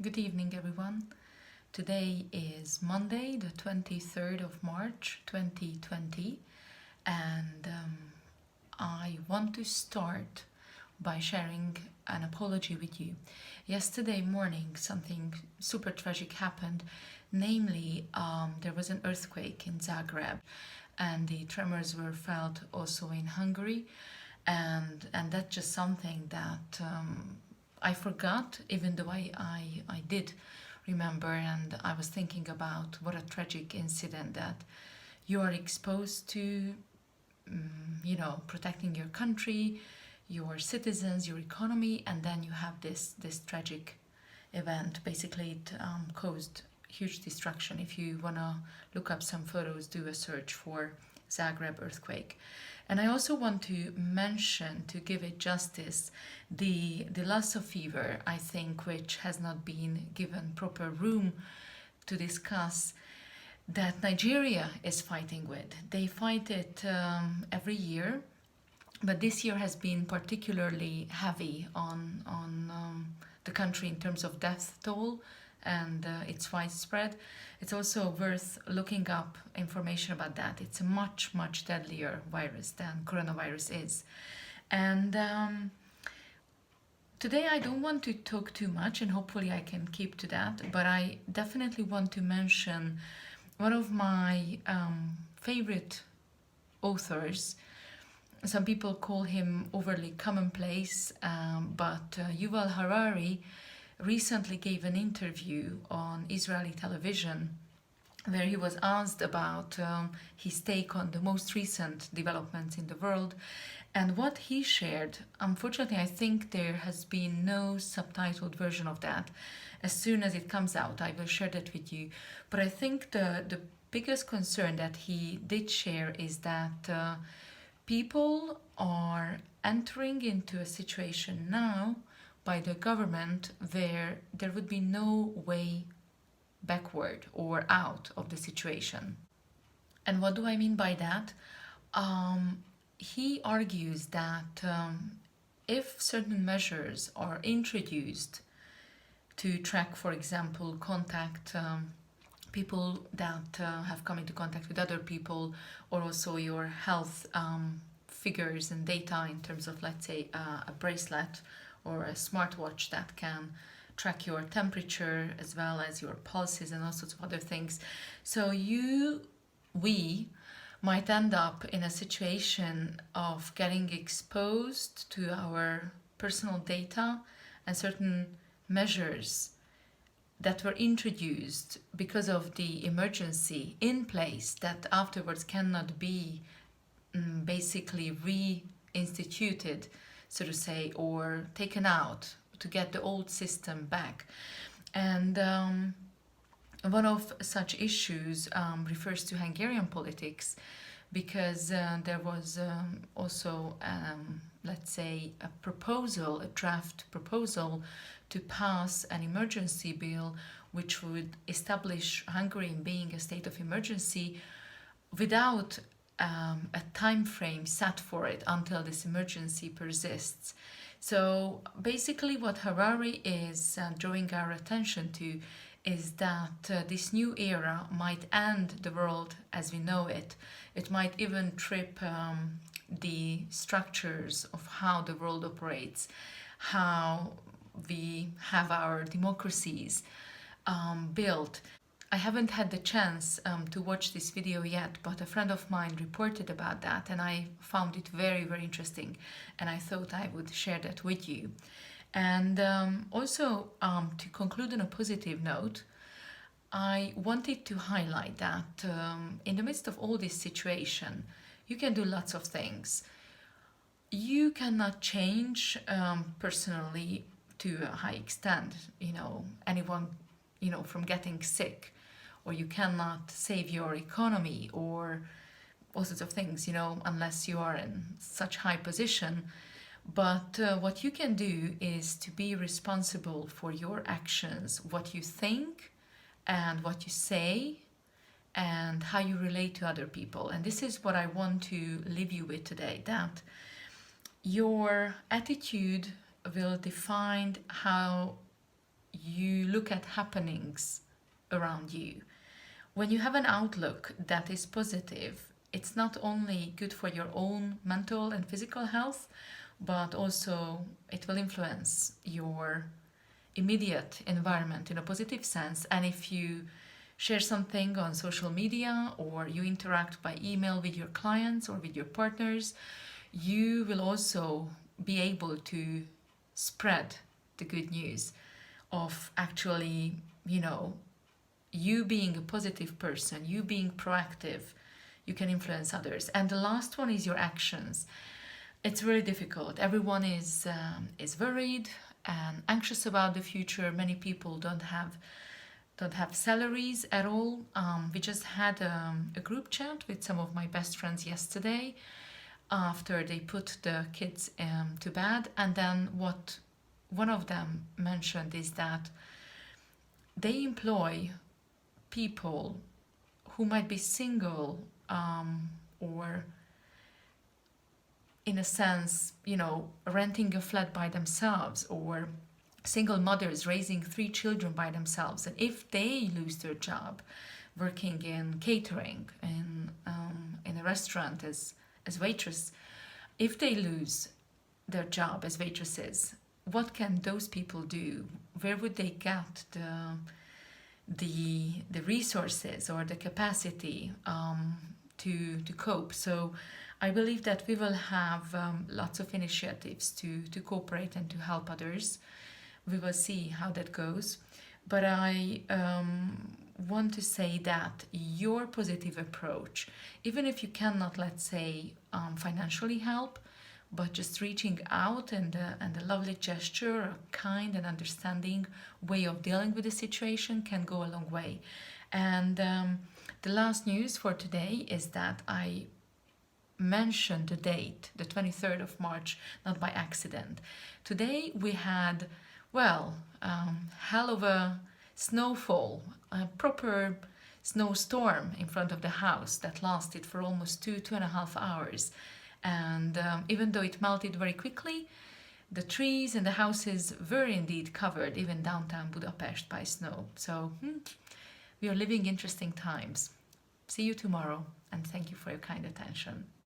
Good evening, everyone. Today is Monday, the 23rd of March 2020, and I want to start by sharing an apology with you. Yesterday morning, something super tragic happened, namely, there was an earthquake in Zagreb, and the tremors were felt also in Hungary, and that's just something that I forgot, even though I did remember, and I was thinking about what a tragic incident that you are exposed to, protecting your country, your citizens, your economy, and then you have this tragic event. Basically, it caused huge destruction. If you want to look up some photos, do a search for Zagreb earthquake. And I also want to mention, to give it justice, the Lassa fever, I think, which has not been given proper room to discuss, that Nigeria is fighting with. They fight it every year, but this year has been particularly heavy on the country in terms of death toll, and it's widespread. It's also worth looking up information about that. It's a much deadlier virus than coronavirus is. And today I don't want to talk too much, and hopefully I can keep to that, but I definitely want to mention one of my favorite authors. Some people call him overly commonplace, but Yuval Harari recently gave an interview on Israeli television where he was asked about his take on the most recent developments in the world. And what he shared, unfortunately, I think there has been no subtitled version of that. As soon as it comes out, I will share that with you. But I think the biggest concern that he did share is that people are entering into a situation now by the government where there would be no way backward or out of the situation. And what do I mean by that? He argues that if certain measures are introduced to track, for example, contact people that have come into contact with other people, or also your health figures and data in terms of, let's say, a bracelet or a smartwatch that can track your temperature as well as your pulses and all sorts of other things. So we might end up in a situation of getting exposed to our personal data and certain measures that were introduced because of the emergency in place that afterwards cannot be basically reinstituted, so to say, or taken out to get the old system back. And one of such issues refers to Hungarian politics, because there was also, let's say, a draft proposal to pass an emergency bill which would establish Hungary being a state of emergency without a time frame set for it until this emergency persists. So basically what Harari is drawing our attention to is that this new era might end the world as we know it. It might even trip the structures of how the world operates, how we have our democracies built. I haven't had the chance to watch this video yet, but a friend of mine reported about that and I found it very interesting, and I thought I would share that with you. And also, to conclude on a positive note, I wanted to highlight that in the midst of all this situation, you can do lots of things. You cannot change personally to a high extent, anyone, from getting sick, or you cannot save your economy or all sorts of things, unless you are in such high position. But what you can do is to be responsible for your actions, what you think and what you say and how you relate to other people. And this is what I want to leave you with today, that your attitude will define how you look at happenings around you. When you have an outlook that is positive, it's not only good for your own mental and physical health, but also it will influence your immediate environment in a positive sense. And if you share something on social media or you interact by email with your clients or with your partners, you will also be able to spread the good news of actually, you being a positive person, you being proactive, you can influence others. And the last one is your actions. It's very difficult. Everyone is worried and anxious about the future. Many people don't have salaries at all. We just had a group chat with some of my best friends yesterday after they put the kids to bed, and then what one of them mentioned is that they employ people who might be single, or in a sense, renting a flat by themselves, or single mothers raising 3 children by themselves. And if they lose their job working in catering, in a restaurant as waitress, if they lose their job as waitresses, what can those people do? Where would they get the resources or the capacity to cope? So I believe that we will have lots of initiatives to cooperate and to help others. We will see how that goes. But I want to say that your positive approach, even if you cannot, let's say, financially help, but just reaching out and a lovely gesture, a kind and understanding way of dealing with the situation can go a long way. And the last news for today is that I mentioned the date, the 23rd of March, not by accident. Today we had, hell of a snowfall, a proper snowstorm in front of the house that lasted for almost 2.5 hours. And even though it melted very quickly, the trees and the houses were indeed covered, even downtown Budapest, by snow. So we are living interesting times. See you tomorrow, and thank you for your kind attention.